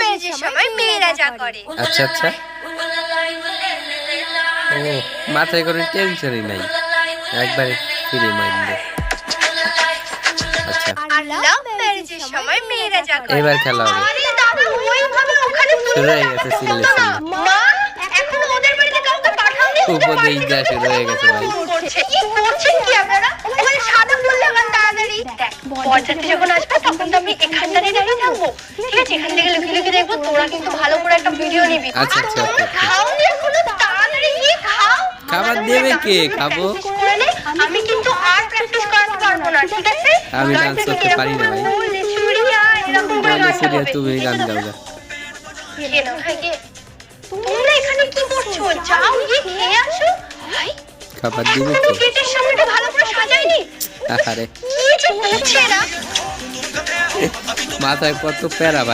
ম্যারেজের সময় মেয়েরা যা করে। আচ্ছা আচ্ছা, ও মাথায় কোনো টেনশনই নাই, একবারে ফ্রি মাইন্ডে। আচ্ছা আর লাভ ম্যারেজের সময় মেয়েরা যা করে। এবার খেলা হবে। আরে দাদা ওইভাবে ওখানে শুরু হয়ে গেছে চিল্লে চিল্লে, মা এখন ওদের বাড়িতে কাউকে পাঠাওনি? উপদেশ দেওয়া শুরু হয়ে গেছে ভাই। কি করছেন কি আপনারা? ওখানে সাদা ফুল লাগান তাড়াতাড়ি। দেখ বরযাত্রী যখন আসবে তখন তো আমি এখানটাতে দাঁড়িয়ে থাকবো, ঠিক আছে? এখান থেকে লুকিয়ে লুকিয়ে দেখবো, তোরা কিন্তু ভালো করে একটা ভিডিও নিবি। আচ্ছা আচ্ছা ওকে। খাওনি এখনো, তাড়াতাড়ি গিয়ে খাও। খাবার দেবে কে? খাবো। আমি কিন্তু আর প্র্যাকটিস করাতে পারবো না, ঠিক আছে? আমি ডান্স করতে পারি না ভাই। বলে চুড়িয়া এরকম করে বলে গানটা সিরিয়া হবে। তুমি গান গাও যা। কে না ভাই কে? তোমরা এখানে কি করছো? যাও গিয়ে খেয়ে আসো। ভাই খাবার দিবে এখনো কে? গেটের সামনেটা ভালো করে সাজাইনি। আরে কি যে করছে এরা? মাথায় কত প্যারা ভাই।